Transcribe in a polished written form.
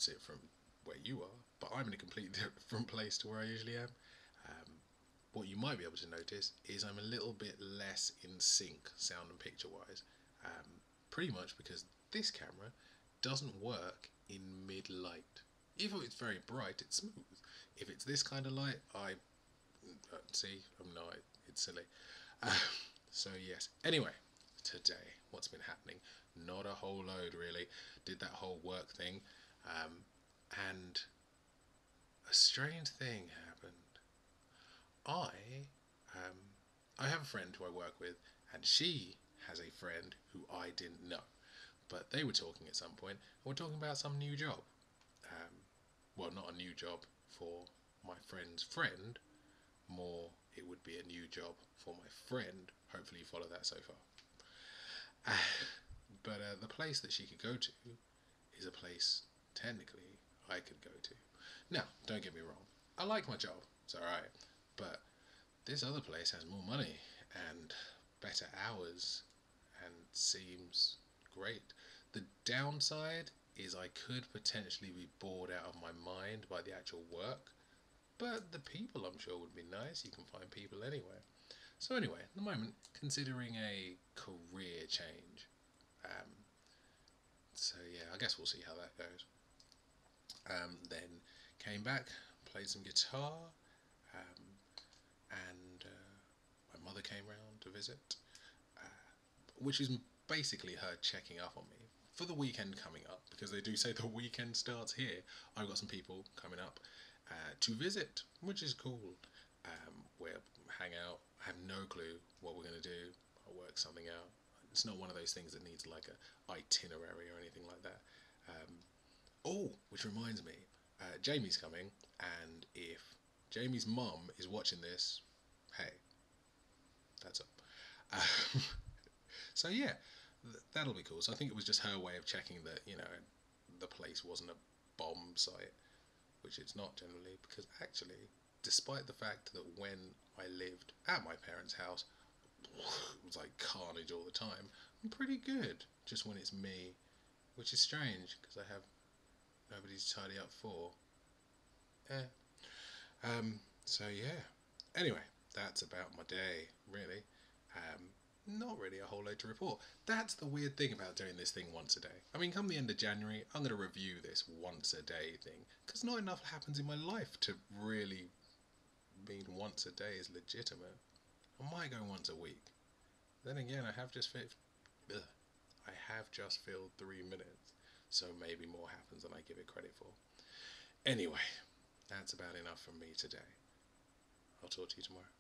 opposite from where you are, but I'm in a completely different place to where I usually am. What you might be able to notice is I'm a little bit less in sync sound and picture wise, pretty much because this camera doesn't work in mid light. If it's very bright, it's smooth. If it's this kind of light, see, I'm not, it's silly. So yes, anyway, today, what's been happening? Not a whole load really. Did that whole work thing, and a strange thing happened. I I have a friend who I work with, and she has a friend who I didn't know, but they were talking at some point, and we're talking about some new job. Well, not a new job for my friend's friend, more it would be a new job for my friend. Hopefully you follow that so far. But the place that she could go to is a place technically I could go to. Now, don't get me wrong, I like my job, it's alright, but this other place has more money and better hours and seems great. The downside is I could potentially be bored out of my mind by the actual work, but the people I'm sure would be nice. You can find people anywhere. So anyway, at the moment, considering a career change. So yeah, I guess we'll see how that goes. Then came back, played some guitar, and my mother came round to visit, which is basically her checking up on me for the weekend coming up, because they do say the weekend starts here. I've got some people coming up to visit, which is cool. We'll hang out. I have no clue what we're going to do. I'll work something out. It's not one of those things that needs like a itinerary or anything like that. Oh, which reminds me, Jamie's coming, and if Jamie's mum is watching this, hey, that's up. So yeah, that'll be cool. So I think it was just her way of checking that, the place wasn't a bomb site, which it's not generally, because actually, despite the fact that when I lived at my parents' house, it was like carnage all the time, I'm pretty good just when it's me, which is strange because I have nobody to tidy up for. Eh. So yeah. Anyway, that's about my day, really. Not really a whole load to report. That's the weird thing about doing this thing once a day. I mean, come the end of January, I'm going to review this once a day thing, because not enough happens in my life to really mean once a day is legitimate. I might go once a week. Then again, I have just filled 3 minutes, so maybe more happens than I give it credit for. Anyway, that's about enough from me today. I'll talk to you tomorrow.